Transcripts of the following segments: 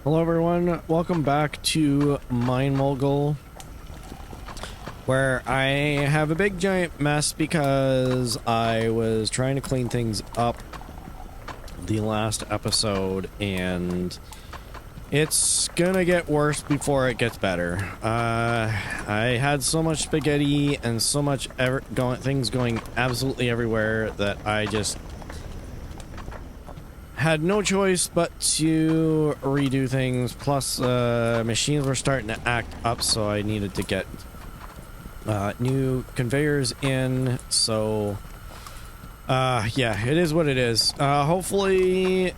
Hello everyone, welcome back to MineMogul, where I have a big giant mess because I was trying to clean things up the last episode and it's gonna get worse before it gets better. I had so much spaghetti and so much things going absolutely everywhere that I just had no choice but to redo things. Plus machines were starting to act up, so I needed to get new conveyors in. So yeah, it is what it is. Hopefully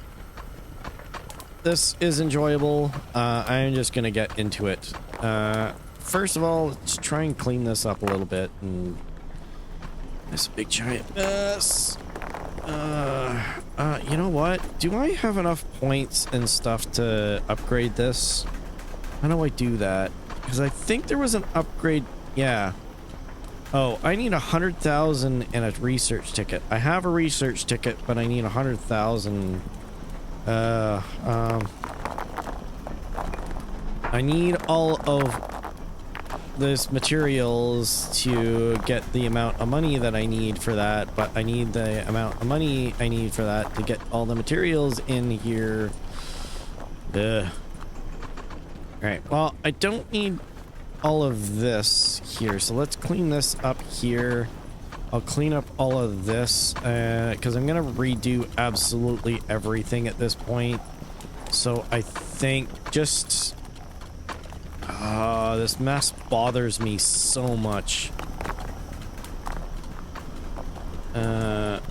this is enjoyable. I'm just gonna get into it. First of all, let's try and clean this up a little bit. And it's a big giant mess. You know what? Do I have enough points and stuff to upgrade this? How do I do that? Because I think there was an upgrade. Yeah. Oh, I need 100,000 and a research ticket. I have a research ticket, but I need 100,000. I need all of this materials to get the amount of money that I need for that, but I need the amount of money I need for that to get all the materials in here. Ugh. Alright, well, I don't need all of this here, so let's clean this up here. I'll clean up all of this, because I'm gonna redo absolutely everything at this point. So I think just... this mess bothers me so much. I'll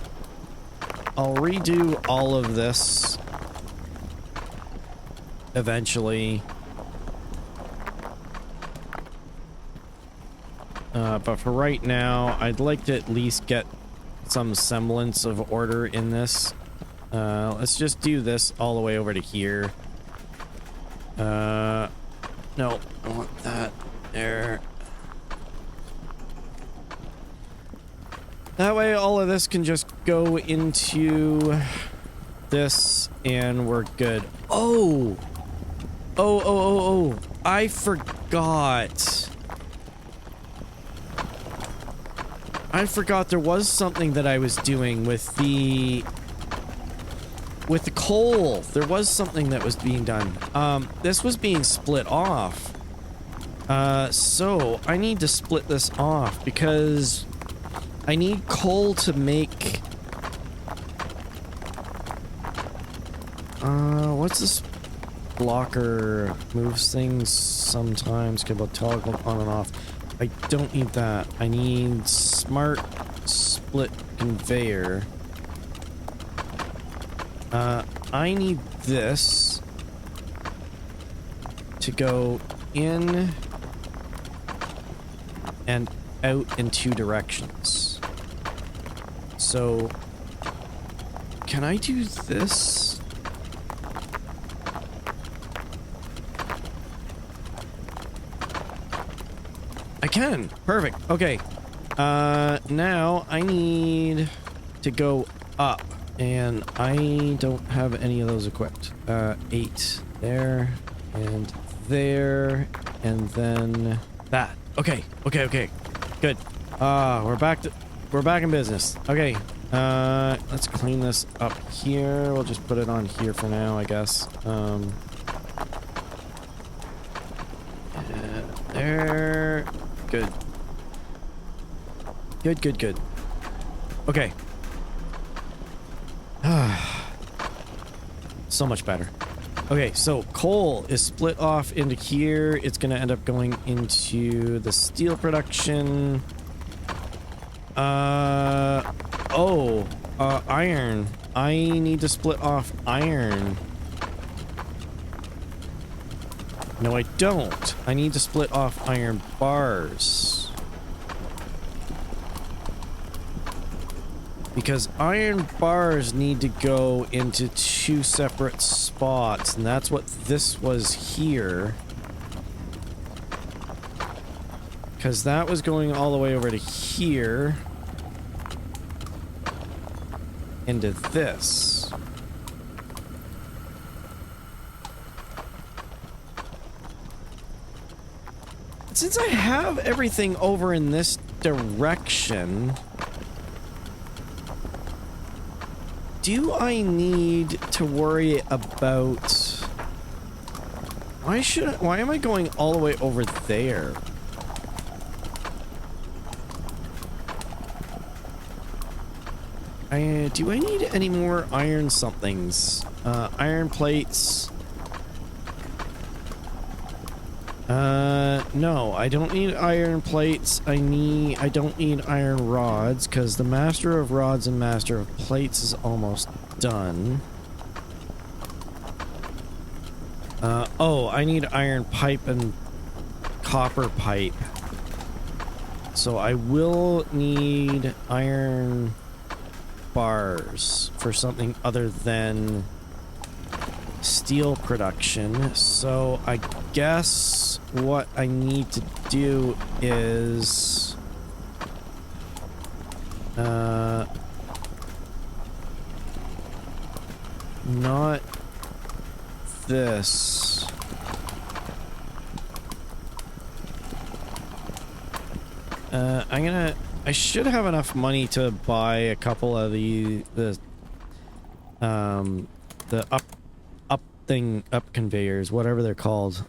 redo all of this eventually. But for right now, I'd like to at least get some semblance of order in this. Let's just do this all the way over to here. No, I want that there. That way all of this can just go into this and we're good. Oh! Oh, I forgot. I forgot there was something that I was doing with the coal. There was something that was being done. This was being split off. So I need to split this off because I need coal to make... what's this blocker? Moves things sometimes. Can toggle on and off. I don't need that. I need smart split conveyor. I need this to go in and out in two directions. So, can I do this? I can. Perfect. Okay. Now I need to go up. And I don't have any of those equipped. 8 there, and there, and then that. Okay, good. We're back in business. Okay, let's clean this up here. We'll just put it on here for now, I guess. There. Good. Good. Okay. So much better. Okay, so coal is split off into here. It's gonna end up going into the steel production. Iron. I need to split off iron. No, I don't. I need to split off iron bars. Because iron bars need to go into two separate spots, and that's what this was here. Because that was going all the way over to here. Into this. since I have everything over in this direction, do I need to worry about... Why am I going all the way over there? Do I need any more iron somethings? Iron plates. No, I don't need iron plates. I don't need iron rods, because the Master of Rods and Master of Plates is almost done. Oh, I need iron pipe and copper pipe. So I will need iron bars for something other than steel production. So I guess what I need to do is not this. I should have enough money to buy a couple of the up conveyors, whatever they're called.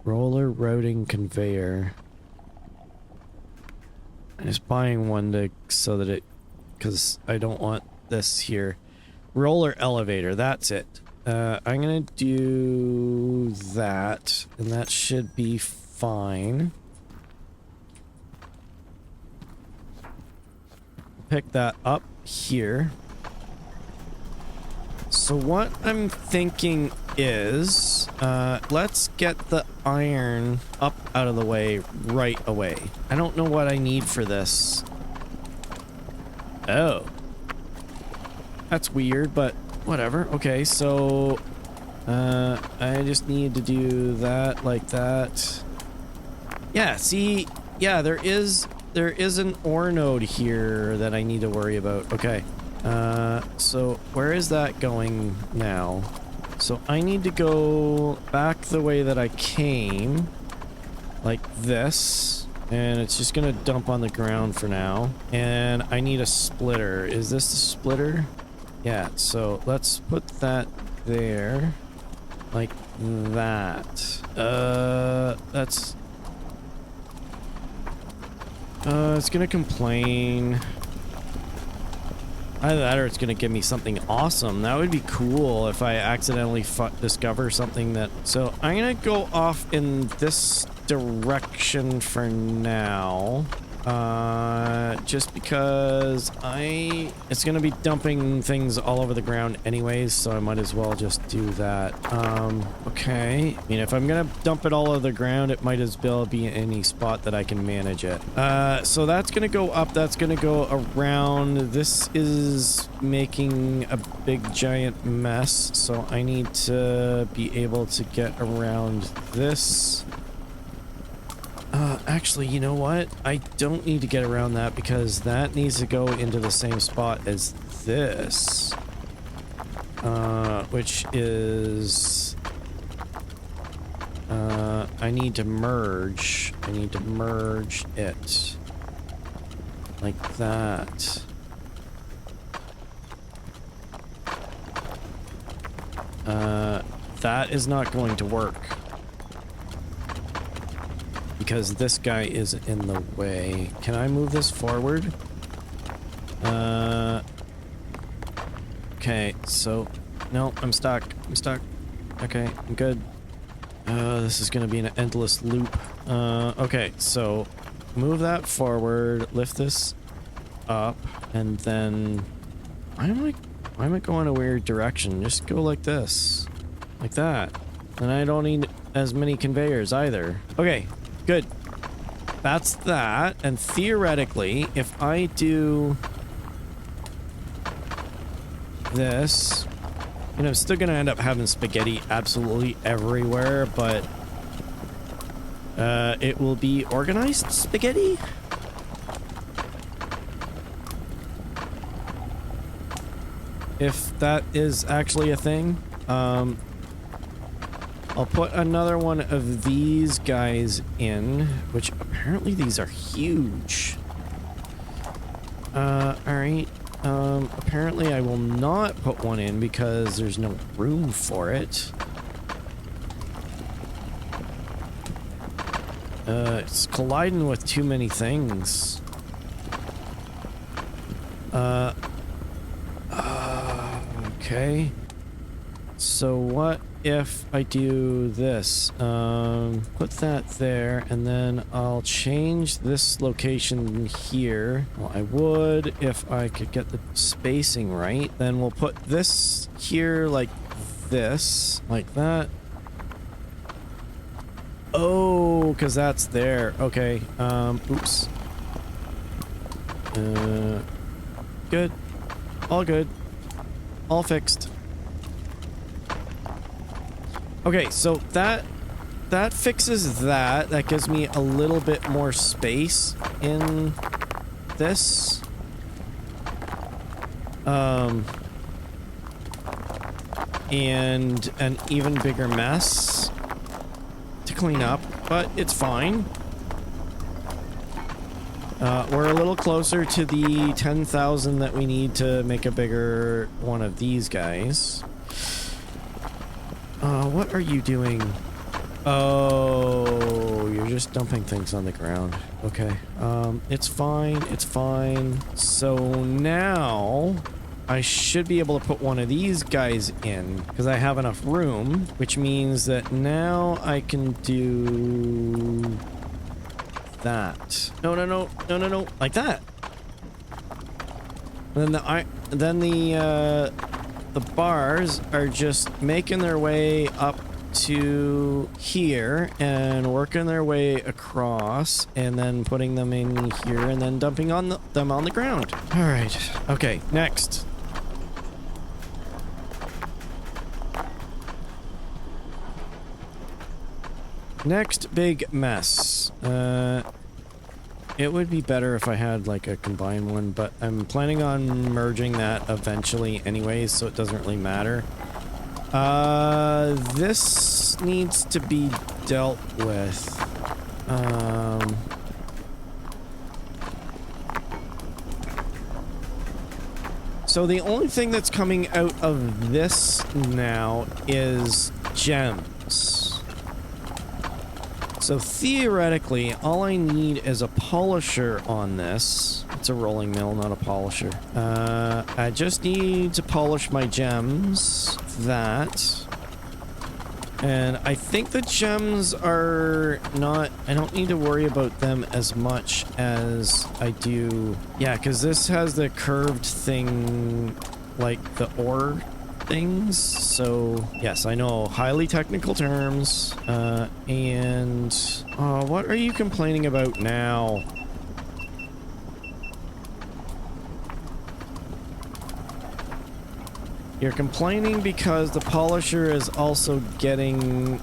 Roller routing conveyor. I'm just buying one because I don't want this here. Roller elevator, that's it. I'm gonna do that, and that should be fine. Pick that up here. So what I'm thinking is, let's get the iron up out of the way right away. I don't know what I need for this. Oh. That's weird, but whatever. Okay, so I just need to do that like that. Yeah, see, yeah, there is an ore node here that I need to worry about. Okay. So where is that going now? So I need to go back the way that I came, like this, and it's just gonna dump on the ground for now. And I need a splitter. Is this the splitter? Yeah, so let's put that there, like that. It's gonna complain. Either that or it's gonna give me something awesome. That would be cool if I accidentally discover something that... So I'm gonna go off in this direction for now. Just because it's gonna be dumping things all over the ground anyways, so I might as well just do that. Okay. I mean, if I'm gonna dump it all over the ground, it might as well be any spot that I can manage it. So that's gonna go up, that's gonna go around. This is making a big giant mess, so I need to be able to get around this. Actually, you know what? I don't need to get around that because that needs to go into the same spot as this. Which is... I need to merge. I need to merge it. Like that. That is not going to work. Because this guy is in the way. Can I move this forward? Okay, so... No, I'm stuck. I'm stuck. Okay, I'm good. This is gonna be an endless loop. Okay, so... Move that forward, lift this up, and then... Why am I going a weird direction? Just go like this. Like that. And I don't need as many conveyors either. Okay. Good. That's that. And theoretically, if I do this, you know, I'm still gonna end up having spaghetti absolutely everywhere, but it will be organized spaghetti? If that is actually a thing. I'll put another one of these guys in, which apparently these are huge. Alright. Apparently I will not put one in because there's no room for it. It's colliding with too many things. Okay. So what if I do this? Put that there, and then I'll change this location here. Well, I would if I could get the spacing right. Then we'll put this here like this, like that. Oh, because that's there. Okay, oops. Good. All good. All fixed. Okay, so that fixes that. That gives me a little bit more space in this. And an even bigger mess to clean up, but it's fine. We're a little closer to the 10,000 that we need to make a bigger one of these guys. What are you doing? Oh, you're just dumping things on the ground. Okay. It's fine. It's fine. So now I should be able to put one of these guys in because I have enough room, which means that now I can do that. No, no, no, no, no, no, like that. And then the bars are just making their way up to here and working their way across and then putting them in here and then dumping on them on the ground. All right. Okay, next. Next big mess. It would be better if I had like a combined one, but I'm planning on merging that eventually anyways, so it doesn't really matter. This needs to be dealt with. So the only thing that's coming out of this now is gems. So theoretically, all I need is a polisher on this. It's a rolling mill, not a polisher. I just need to polish my gems. That. And I think the gems are not... I don't need to worry about them as much as I do... Yeah, because this has the curved thing, like the ore things. So, yes, I know. Highly technical terms. And... what are you complaining about now? You're complaining because the polisher is also getting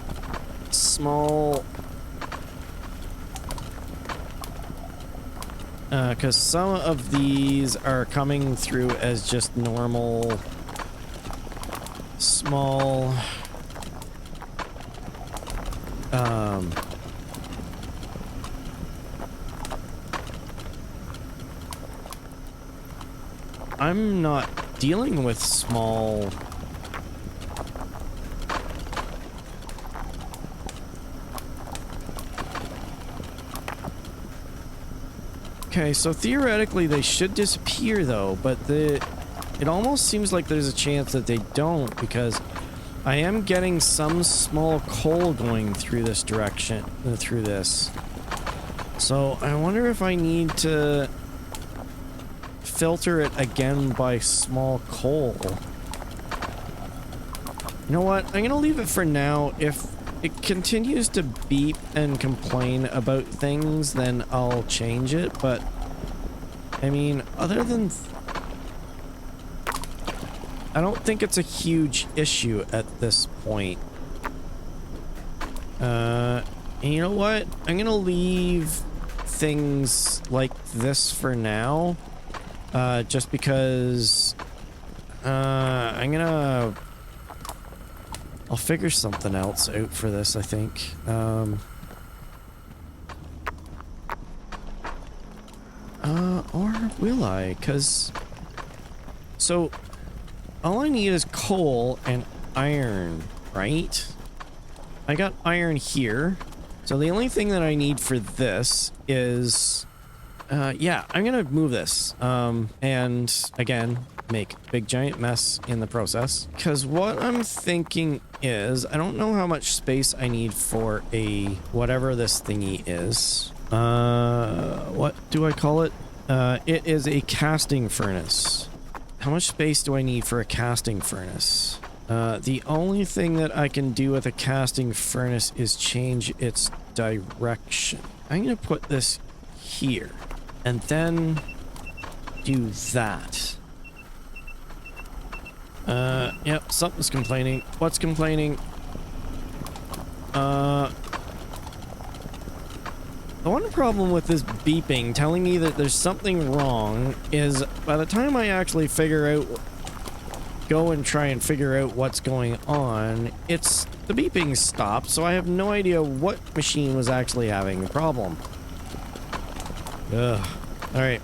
small... because some of these are coming through as just normal... small... I'm not dealing with small... Okay, so theoretically they should disappear though, but it almost seems like there's a chance that they don't, because I am getting some small coal going through this direction, through this. So I wonder if I need to filter it again by small coal. You know what? I'm gonna leave it for now. If it continues to beep and complain about things, then I'll change it, but I mean, other than... I don't think it's a huge issue at this point. And you know what? I'm gonna leave things like this for now. Just because... I'll I'll figure something else out for this, I think. Or will I? Because... So, all I need is coal and iron, right? I got iron here. So the only thing that I need for this is... yeah, I'm gonna move this. And again, make a big giant mess in the process. Because what I'm thinking is, I don't know how much space I need for a... whatever this thingy is. What do I call it? It is a casting furnace. How much space do I need for a casting furnace? The only thing that I can do with a casting furnace is change its direction. I'm gonna put this here. And then do that. Yep, something's complaining. What's complaining? The one problem with this beeping telling me that there's something wrong is by the time I actually go and try and figure out what's going on, the beeping stopped, so I have no idea what machine was actually having the problem. Ugh. Alright.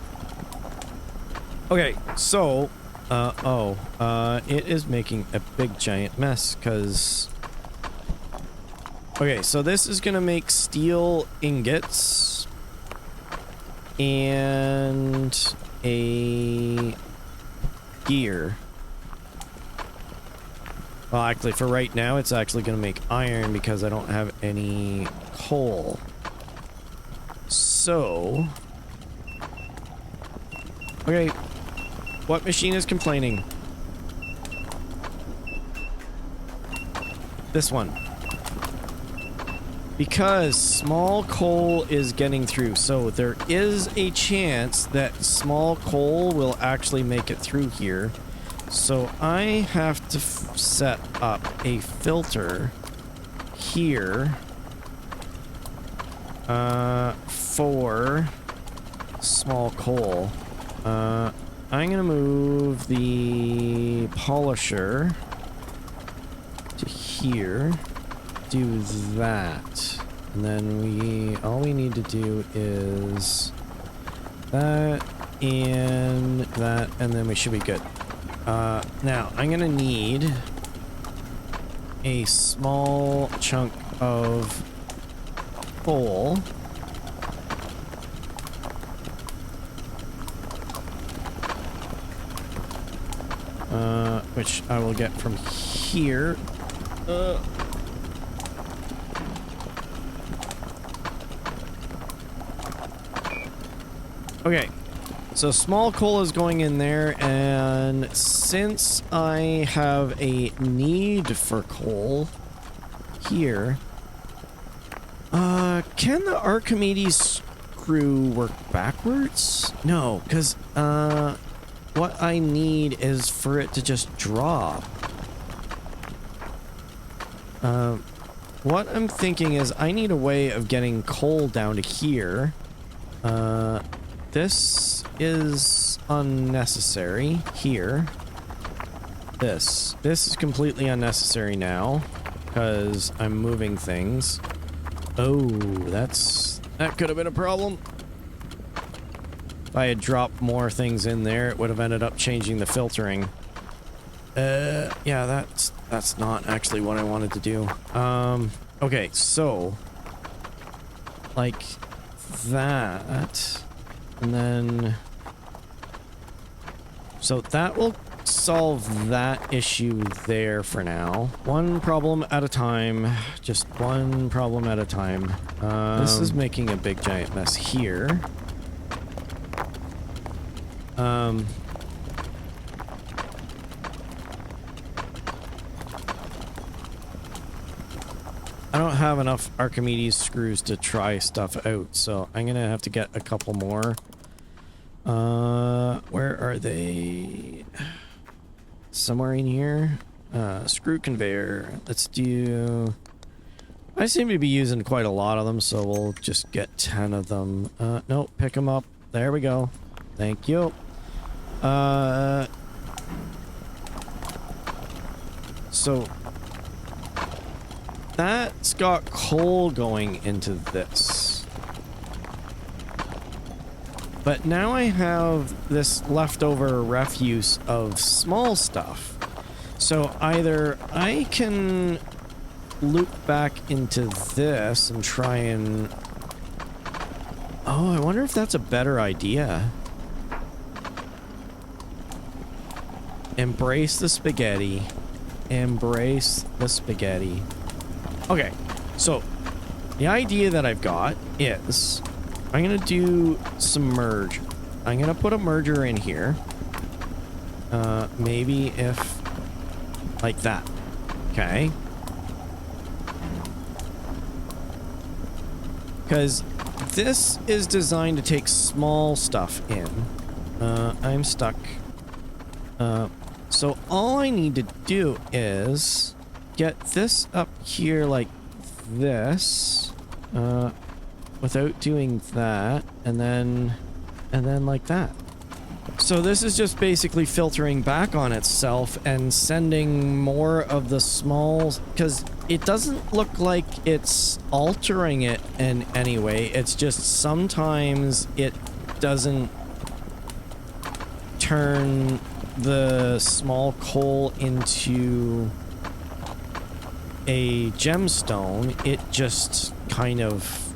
Okay, so, it is making a big giant mess, because... Okay, so this is gonna make steel ingots and a gear. Well, actually, for right now, it's actually gonna make iron because I don't have any coal. So... Okay, what machine is complaining? This one. Because small coal is getting through, so there is a chance that small coal will actually make it through here. So I have to set up a filter here for small coal. I'm gonna move the polisher to here. Do that, and then all we need to do is that and that, and then we should be good. Now I'm gonna need a small chunk of coal. Which I will get from here. Okay, so small coal is going in there, and since I have a need for coal here, can the Archimedes screw work backwards? No, because, what I need is for it to just drop. What I'm thinking is I need a way of getting coal down to here. This is unnecessary here. This is completely unnecessary now because I'm moving things. Oh, that could have been a problem. If I had dropped more things in there, it would have ended up changing the filtering. Yeah, that's not actually what I wanted to do. Okay, so like that, and then so that will solve that issue there for now. One problem at a time, just one problem at a time. This is making a big giant mess here. I don't have enough Archimedes screws to try stuff out, so I'm gonna have to get a couple more. Where are they? Somewhere in here? Screw conveyor. Let's do... I seem to be using quite a lot of them, so we'll just get 10 of them. No, pick them up. There we go. Thank you. So that's got coal going into this. But now I have this leftover refuse of small stuff. So either I can loop back into this and try and... Oh, I wonder if that's a better idea. Embrace the spaghetti. Embrace the spaghetti. Okay, so the idea that I've got is I'm going to do some merge. I'm going to put a merger in here. Maybe if like that. Okay. Because this is designed to take small stuff in. I'm stuck. So all I need to do is get this up here like this, without doing that, and then like that. So this is just basically filtering back on itself and sending more of the small, because it doesn't look like it's altering it in any way. It's just sometimes it doesn't turn the small coal into a gemstone. It just kind of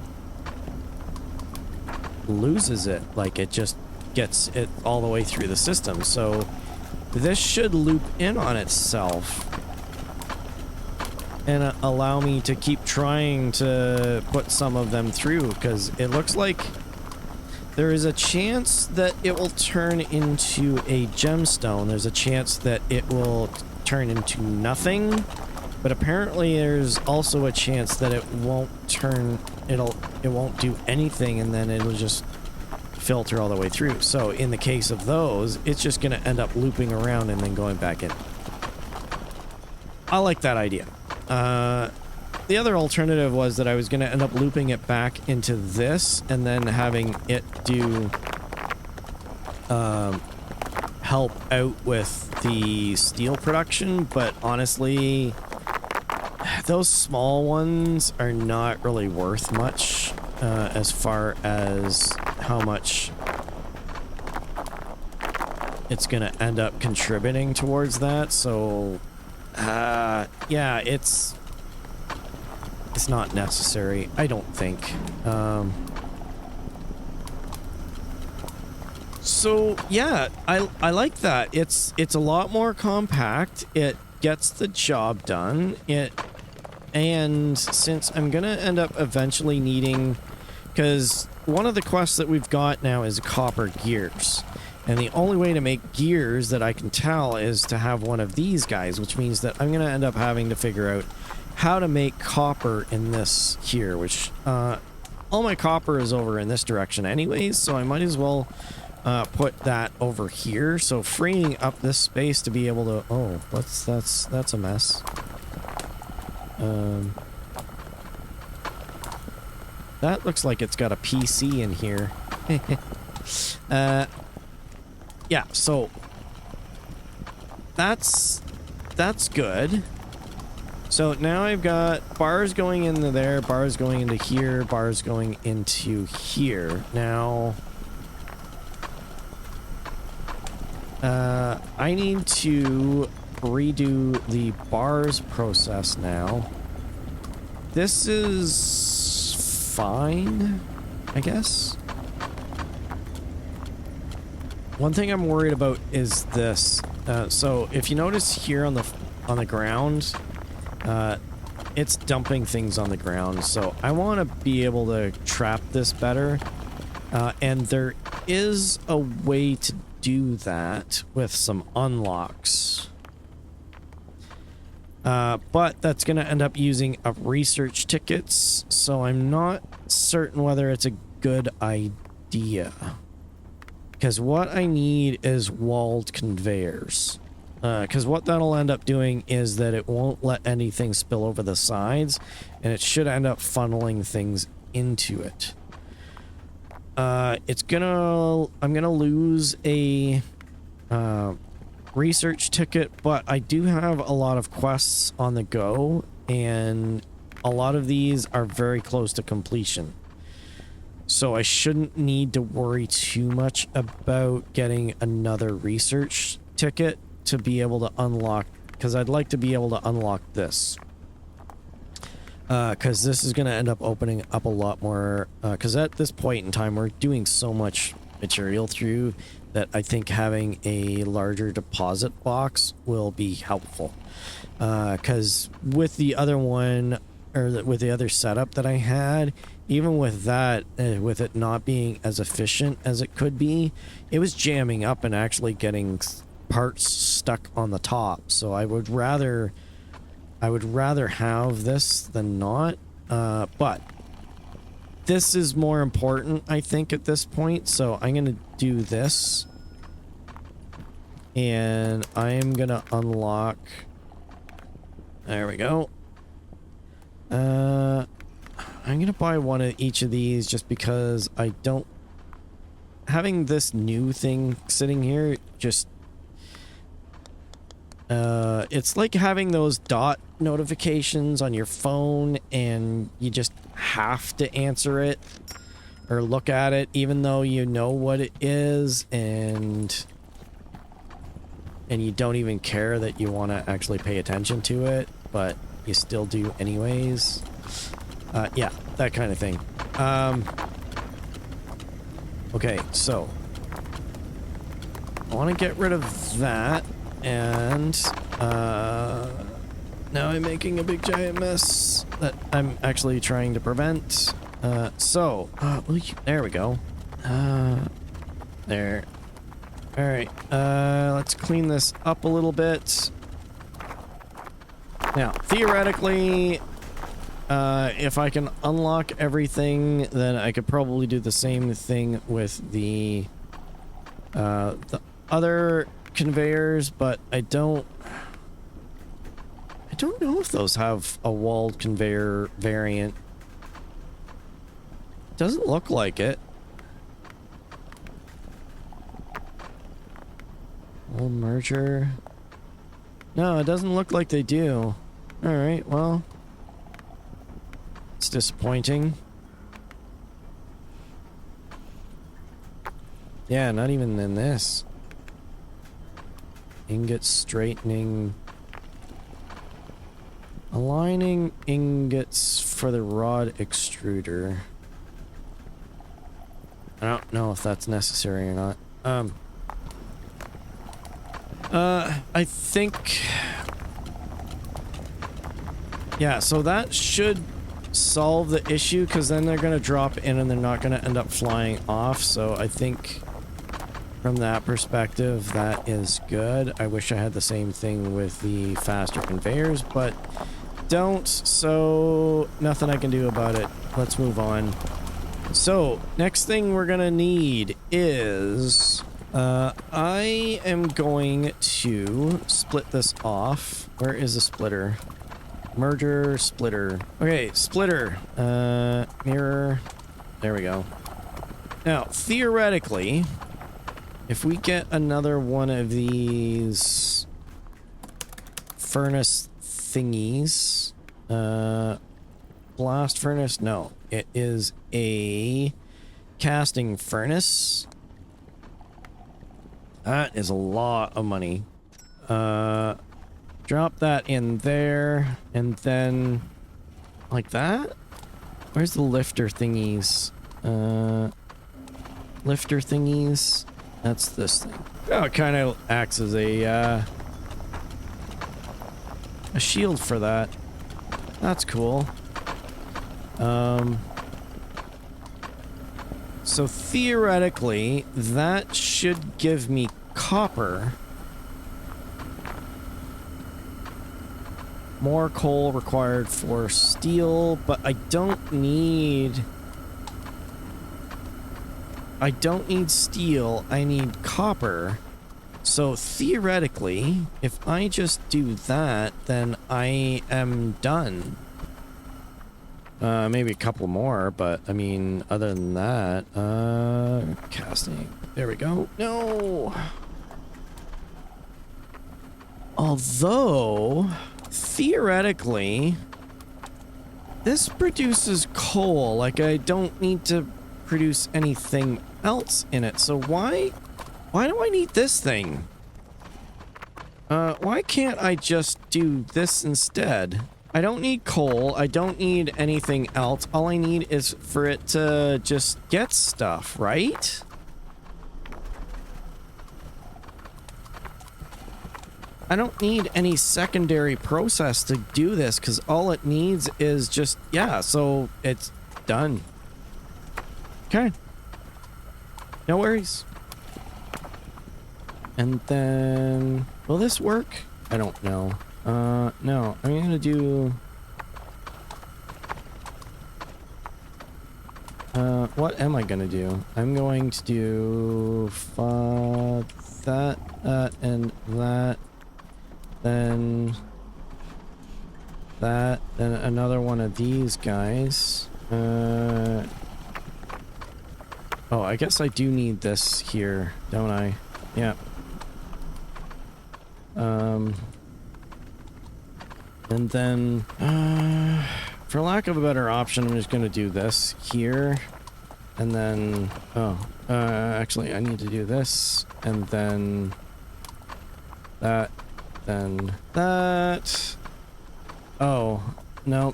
loses it. Like, it just gets it all the way through the system. So this should loop in on itself and allow me to keep trying to put some of them through, because it looks like there is a chance that it will turn into a gemstone. There's a chance that it will turn into nothing, but apparently there's also a chance that it won't turn, it won't do anything, and then it'll just filter all the way through. So in the case of those, it's just going to end up looping around and then going back in. I like that idea. The other alternative was that I was going to end up looping it back into this and then having it do help out with the steel production, but honestly, those small ones are not really worth much as far as how much it's going to end up contributing towards that. So yeah, it's not necessary, I don't think. So yeah, I like that. It's a lot more compact. It gets the job done. And since I'm gonna end up eventually needing, because one of the quests that we've got now is copper gears. And the only way to make gears that I can tell is to have one of these guys, which means that I'm going to end up having to figure out how to make copper in this here, which all my copper is over in this direction anyways, so I might as well put that over here. So freeing up this space to be able to... Oh, that's a mess. That looks like it's got a PC in here. Yeah, so that's good. So now I've got bars going into there, bars going into here, bars going into here. Now, I need to redo the bars process now. This is fine, I guess. One thing I'm worried about is this. So if you notice here on the ground, it's dumping things on the ground. So I want to be able to trap this better. And there is a way to do that with some unlocks. But that's going to end up using up research tickets. So I'm not certain whether it's a good idea. Because what I need is walled conveyors. Because what that'll end up doing is that it won't let anything spill over the sides, and it should end up funneling things into it. I'm gonna lose a research ticket, but I do have a lot of quests on the go, and a lot of these are very close to completion. So I shouldn't need to worry too much about getting another research ticket to be able to unlock, because I'd like to be able to unlock this. Because this is going to end up opening up a lot more, because at this point in time we're doing so much material through that I think having a larger deposit box will be helpful. Because with the other one, or with the other setup that I had, even with that, with it not being as efficient as it could be, it was jamming up and actually getting parts stuck on the top. So I would rather have this than not. But this is more important, I think, at this point. So I'm gonna do this, and I am gonna unlock. There we go. I'm gonna buy one of each of these just because I don't... Having this new thing sitting here just... it's like having those dot notifications on your phone and you just have to answer it or look at it even though you know what it is, and you don't even care that you want to actually pay attention to it, but you still do anyways. Yeah, that kind of thing. Okay, so I want to get rid of that, and now I'm making a big giant mess that I'm actually trying to prevent. There we go. There. All right, let's clean this up a little bit. Now, theoretically, if I can unlock everything, then I could probably do the same thing with the other conveyors, but I don't know if those have a walled conveyor variant. Doesn't look like it. Walled merger. No, it doesn't look like they do. Alright, well, it's disappointing. Yeah, not even in this. Ingot straightening. Aligning ingots for the rod extruder. I don't know if that's necessary or not. I think... Yeah, so that should solve the issue, because then they're going to drop in and they're not going to end up flying off. So I think from that perspective, that is good. I wish I had the same thing with the faster conveyors, but don't, so nothing I can do about it. Let's move on. So next thing we're going to need is... I am going to split this off. Where is the splitter? Merger, splitter. Okay, splitter. Mirror. There we go. Now, theoretically, if we get another one of these furnace thingies, blast furnace? No, it is a casting furnace. That is a lot of money. Drop that in there, and then like that? Where's the lifter thingies? Lifter thingies? That's this thing. Oh, it kind of acts as a shield for that. That's cool. So theoretically, that should give me copper. More coal required for steel, but I don't need steel, I need copper. So theoretically, if I just do that, then I am done. Maybe a couple more, but I mean, other than that, casting. There we go. No! Although, theoretically, this produces coal. Like, I don't need to produce anything else in it. So why do I need this thing? Why can't I just do this instead? I don't need coal. I don't need anything else. All I need is for it to just get stuff, right? I don't need any secondary process to do this because all it needs is just, yeah, so it's done. Okay. No worries. And then, will this work? I don't know. No, I'm gonna do... what am I gonna do? I'm going to do... that, and that. Then... that, then another one of these guys. Oh, I guess I do need this here, don't I? Yeah. And then, for lack of a better option, I'm just gonna do this here. And then, actually, I need to do this, and then that, then that. Oh, no,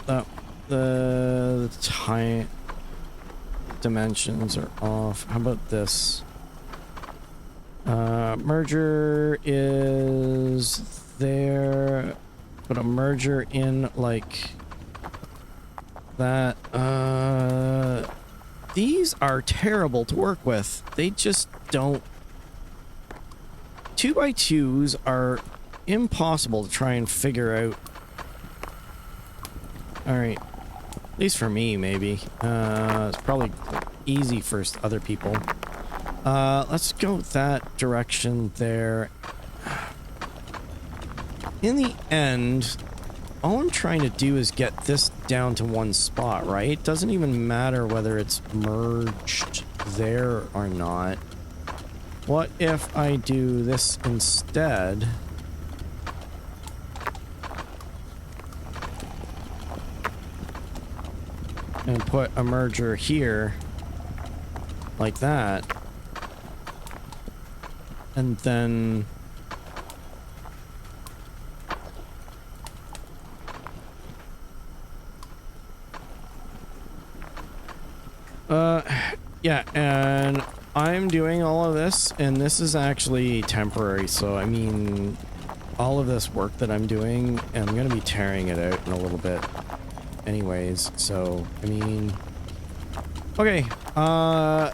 the time dimensions are off. How about this? Merger is there. Put a merger in like that. These are terrible to work with. They just don't. 2x2s are impossible to try and figure out. Alright. At least for me, maybe. It's probably easy for other people. Let's go that direction there. In the end, all I'm trying to do is get this down to one spot, right? It doesn't even matter whether it's merged there or not. What if I do this instead? And put a merger here, like that. And then... yeah, and I'm doing all of this, and this is actually temporary, so I mean, all of this work that I'm doing, I'm gonna be tearing it out in a little bit anyways, so, I mean... Okay, I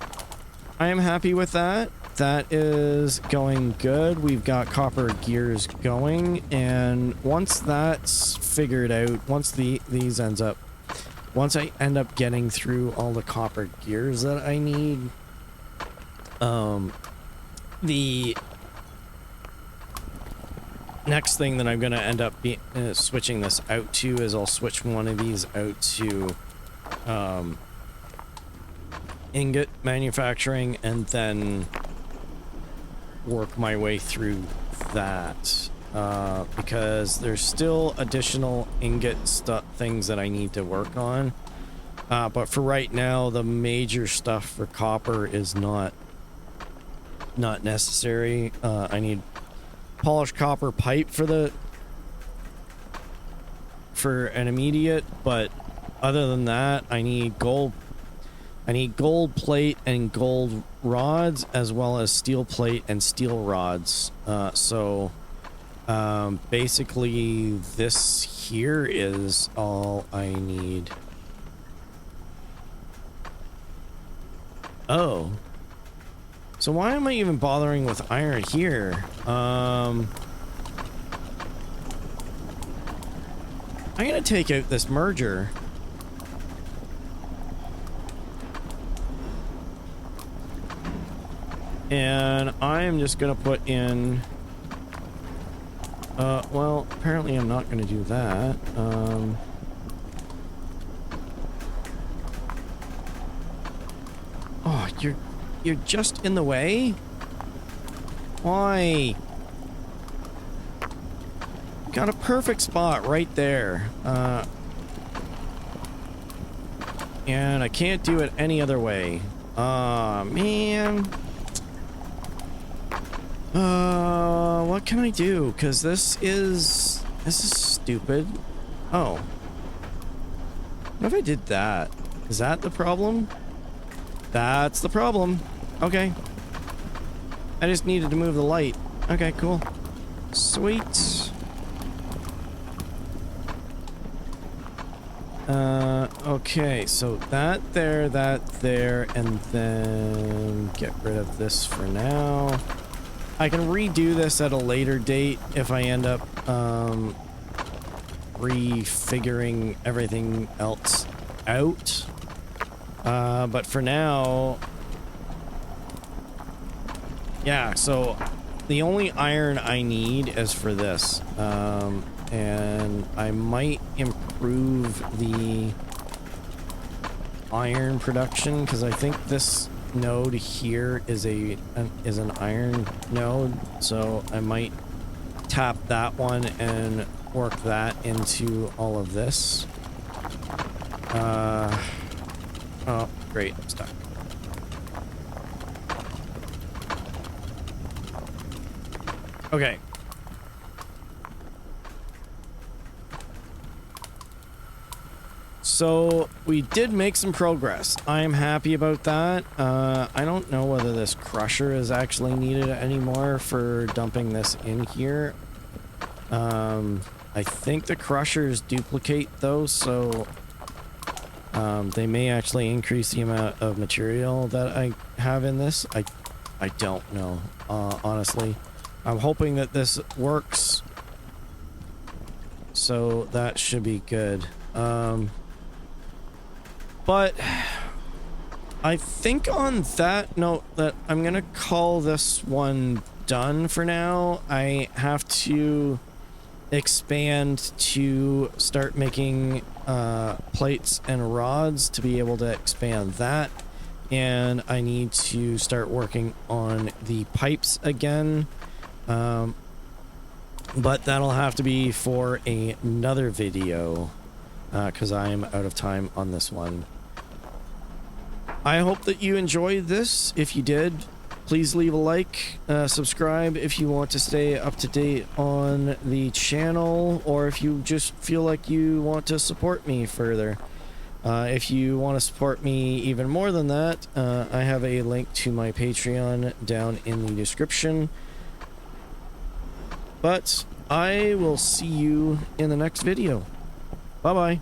am happy with that. That is going good. We've got copper gears going, and once that's figured out, once once I end up getting through all the copper gears that I need, the next thing that I'm going to end up switching this out to is I'll switch one of these out to ingot manufacturing, and then work my way through that. Because there's still additional ingot things that I need to work on. But for right now, the major stuff for copper is not necessary. I need polished copper pipe for an immediate, but other than that, I need gold plate and gold rods, as well as steel plate and steel rods. Basically this here is all I need. Oh. So why am I even bothering with iron here? I'm gonna take out this merger. And I'm just gonna put in... well, apparently I'm not gonna do that. Oh, you're just in the way? Why? Got a perfect spot right there. And I can't do it any other way. Aw, man. What can I do? Because this is stupid. Oh. What if I did that? Is that the problem? That's the problem. Okay. I just needed to move the light. Okay, cool. Sweet. Okay, so that there, and then get rid of this for now. I can redo this at a later date if I end up, refiguring everything else out. But for now, yeah, so the only iron I need is for this. And I might improve the iron production because I think this node here is an iron node, so I might tap that one and work that into all of this. Oh, great, I'm stuck. Okay. So we did make some progress. I'm happy about that. I don't know whether this crusher is actually needed anymore for dumping this in here. I think the crushers duplicate those, so they may actually increase the amount of material that I have in this. I don't know, honestly. I'm hoping that this works, so that should be good. But I think on that note that I'm gonna call this one done for now. I have to expand to start making plates and rods to be able to expand that, and I need to start working on the pipes again, but that'll have to be for another video because I'm out of time on this one. I hope that you enjoyed this. If you did, please leave a like, subscribe if you want to stay up to date on the channel, or if you just feel like you want to support me further. If you want to support me even more than that, I have a link to my Patreon down in the description. But I will see you in the next video. Bye-bye.